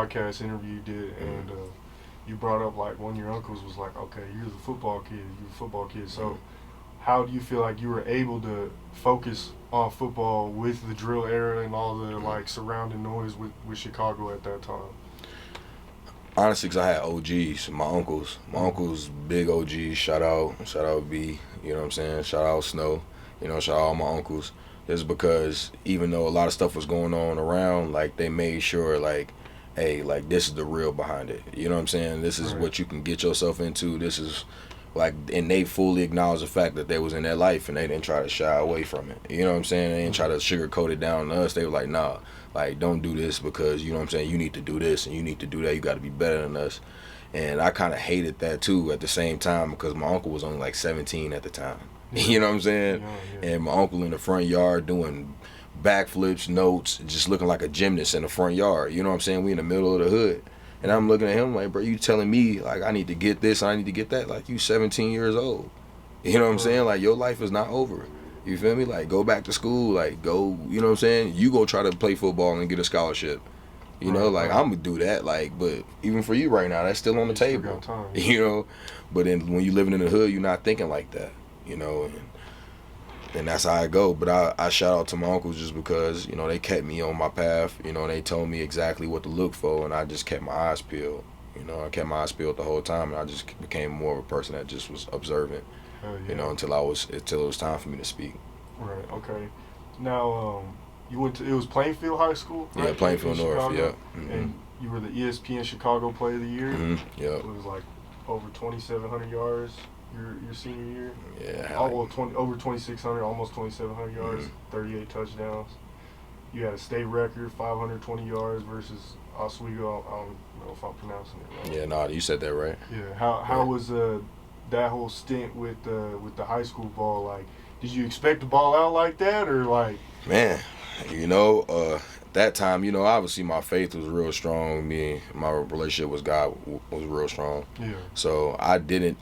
podcast interview you did, and you brought up like one of your uncles was like, okay, you're the football kid, So how do you feel like you were able to focus on football with the drill era and all the like surrounding noise with Chicago at that time? Honestly, because I had OGs, my uncles. My uncles, big OGs, shout out B, you know what I'm saying? Shout out Snow, you know, shout out all my uncles. Just because even though a lot of stuff was going on around, like, they made sure, like, hey, like, this is the real behind it. You know what I'm saying? This is what you can get yourself into. This is, like, and they fully acknowledged the fact that they was in their life, and they didn't try to shy away from it. You know what I'm saying? They didn't try to sugarcoat it down to us. They were like, nah, like, don't do this because, you know what I'm saying, you need to do this and you need to do that. You got to be better than us. And I kind of hated that, too, at the same time, because my uncle was only, like, 17 at the time. You know what I'm saying? And my uncle in the front yard doing backflips, notes, just looking like a gymnast in the front yard. You know what I'm saying? We in the middle of the hood. And I'm looking at him like, bro, you telling me, like, I need to get this, I need to get that? Like, you 17 years old. You know what I'm saying? Like, your life is not over. You feel me? Like, go back to school. Like, go, you know what I'm saying? You go try to play football and get a scholarship. You know, like, I'm going to do that. Like, but even for you right now, that's still on the table. You know? But then when you living in the hood, you're not thinking like that. You know, and that's how I go. But I shout out to my uncles just because, you know, they kept me on my path. You know, they told me exactly what to look for, and I just kept my eyes peeled. You know, I kept my eyes peeled the whole time, and I just became more of a person that just was observant. You know, until it was time for me to speak. Right. Okay. Now, you went to, it was Plainfield High School, right? Yeah, Plainfield North. Chicago? Yeah. And you were the ESPN Chicago Player of the Year. Yeah. It was like over 2,700 yards. Your senior year, yeah, over 2,600, almost 2,700 yards, 38 touchdowns. You had a state record, 520 yards versus Oswego. I don't know if I'm pronouncing it right. Yeah, no, you said that right. Yeah. How was that whole stint with the high school ball? Like, did you expect the ball out like that, or like? Man, you know, that time, you know, obviously my faith was real strong. My relationship with God was real strong. Yeah. So I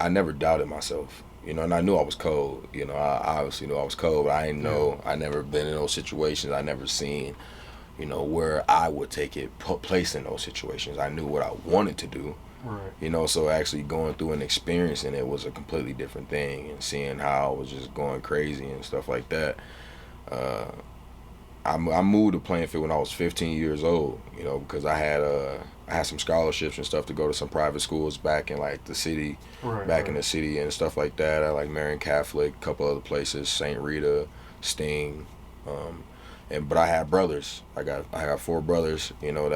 never doubted myself, you know, and I knew I was cold. You know, I obviously knew I was cold, but I didn't know, I never been in those situations. I never seen, you know, where I would take it, place in those situations. I knew what I wanted to do. Right. You know, so actually going through and experiencing it was a completely different thing, and seeing how I was just going crazy and stuff like that. I moved to Plainfield when I was 15 years old, you know, because I had some scholarships and stuff to go to some private schools back in like the city, in the city and stuff like that. I like Marian Catholic, a couple other places, St. Rita, Sting, but I had brothers. I got 4 brothers, you know.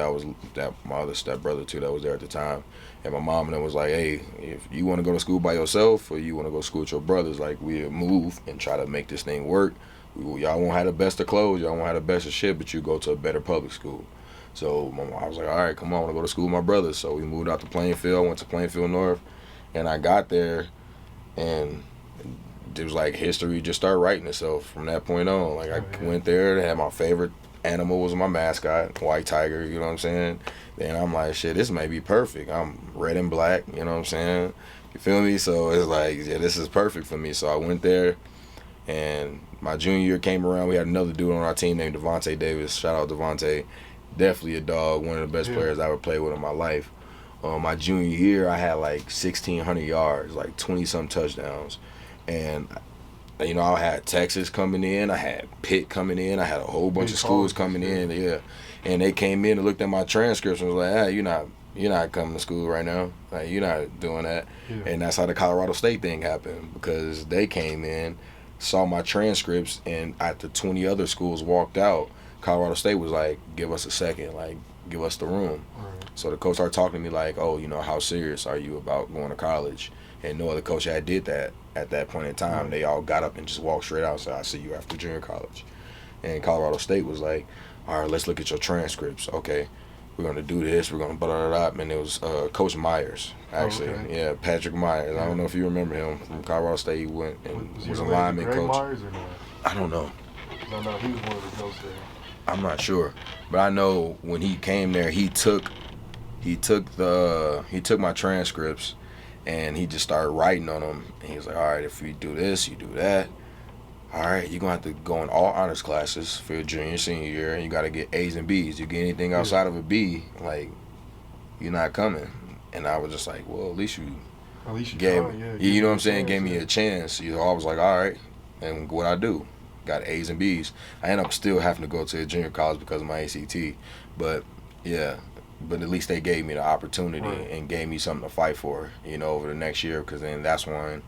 That my other stepbrother too that was there at the time, and my mom and them was like, hey, if you want to go to school by yourself or you want to go to school with your brothers, like, we'll move and try to make this thing work. Y'all won't have the best of clothes, y'all won't have the best of shit, but you go to a better public school. So I was like, all right, come on, I want to go to school with my brothers. So we moved out to Plainfield, went to Plainfield North, and I got there, and it was like history just started writing itself from that point on. Like, I went there, had my favorite animal was my mascot, white tiger, you know what I'm saying? Then I'm like, shit, this may be perfect. I'm red and black, you know what I'm saying? You feel me? So it's like, yeah, this is perfect for me. So I went there, and my junior year came around. We had another dude on our team named Devontae Davis. Shout out Devontae. Definitely a dog. One of the best players I ever played with in my life. My junior year, I had like 1,600 yards, like 20-some touchdowns. And, you know, I had Texas coming in. I had Pitt coming in. I had a whole bunch of schools coming in. Yeah. And they came in and looked at my transcripts and was like, hey, you're not coming to school right now. Like, you're not doing that. Yeah. And that's how the Colorado State thing happened, because they came in, saw my transcripts, and after 20 other schools walked out, Colorado State was like, give us a second, like, give us the room. Right. So the coach started talking to me like, oh, you know, how serious are you about going to college? And no other coach had did that at that point in time. Right. They all got up and just walked straight out and said, I'll see you after junior college. And Colorado State was like, all right, let's look at your transcripts. Okay, we're going to do this. We're going to blah, blah, blah. And it was Coach Myers, actually. Oh, okay. Yeah, Patrick Myers. I don't know if you remember him from Colorado State. He went and was a lineman coach. Myers or not? I don't know. No, he was one of the coaches there. I'm not sure. But I know when he came there, he took my transcripts and he just started writing on them. And he was like, all right, if we do this, you do that. All right, you're going to have to go in all honors classes for your junior, senior year, and you got to get A's and B's. You get anything outside of a B, like, you're not coming. And I was just like, well, at least you gave, you know what I'm saying, gave me a chance. You know, I was like, all right. And what I do, got A's and B's. I ended up still having to go to a junior college because of my ACT. But, yeah, but at least they gave me the opportunity and gave me something to fight for, you know, over the next year. Because then that's when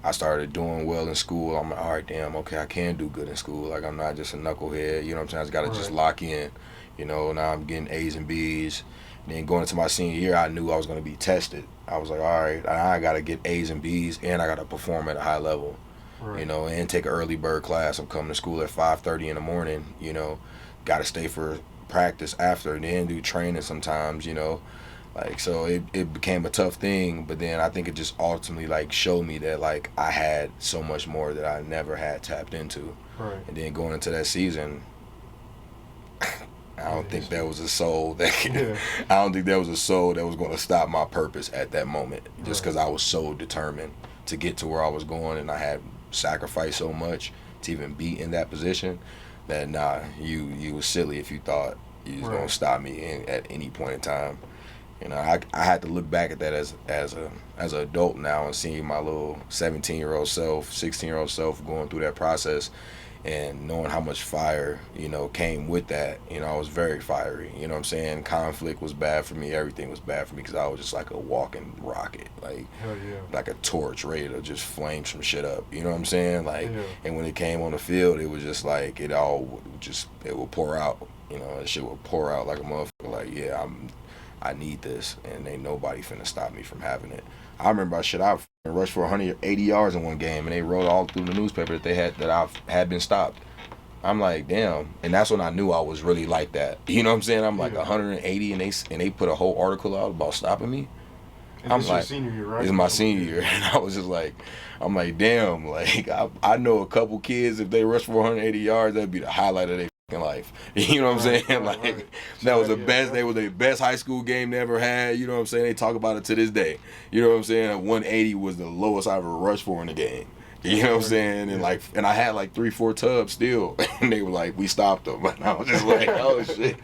I started doing well in school. I'm like, all right, damn, okay, I can do good in school. Like, I'm not just a knucklehead, you know what I'm saying? I just got to just lock in. You know, now I'm getting A's and B's. And then going into my senior year, I knew I was going to be tested. I was like, all right, I got to get A's and B's, and I got to perform at a high level, you know, and take an early bird class. I'm coming to school at 5:30 in the morning, you know, got to stay for practice after, and then do training sometimes, you know. Like, so it became a tough thing, but then I think it just ultimately, like, showed me that, like, I had so much more that I never had tapped into. And then going into that season, I don't think there was a soul that I don't think there was a soul that was going to stop my purpose at that moment, just because I was so determined to get to where I was going, and I had sacrificed so much to even be in that position that you was silly if you thought you was going to stop me at any point in time. You know, I had to look back at that as an adult now and seeing my little 17-year-old self, 16-year-old self going through that process. And knowing how much fire, you know, came with that, you know, I was very fiery. You know what I'm saying? Conflict was bad for me. Everything was bad for me because I was just like a walking rocket, like a torch ready to just flame some shit up. You know what I'm saying? Like, and when it came on the field, it was just like it would pour out. You know, that shit would pour out like a motherfucker. Like, yeah, I need this, and ain't nobody finna stop me from having it. I remember I rushed for 180 yards in one game, and they wrote all through the newspaper that I had been stopped. I'm like, damn, and that's when I knew I was really like that. You know what I'm saying? I'm like 180, and they put a whole article out about stopping me. I'm like, your senior year, right? It's my senior year, and I was just like, I'm like, damn, like I know a couple kids, if they rush for 180 yards, that'd be the highlight of their life. You know what I'm saying? Like that was the best. They were the best high school game they ever had. You know what I'm saying? They talk about it to this day. You know what I'm saying? 180 was the lowest I ever rushed for in the game. You know what I'm saying? And I had like 3-4 tubs still, and they were like, we stopped them. And I was just like, oh shit.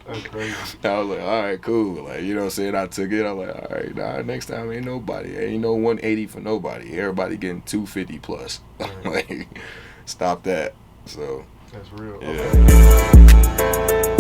That's crazy. I was like, all right, cool. Like, you know what I'm saying? I took it. I was like, all right, nah, next time ain't nobody. Ain't no 180 for nobody. Everybody getting 250 plus. Like, stop that. So. That's real. Yeah. Okay.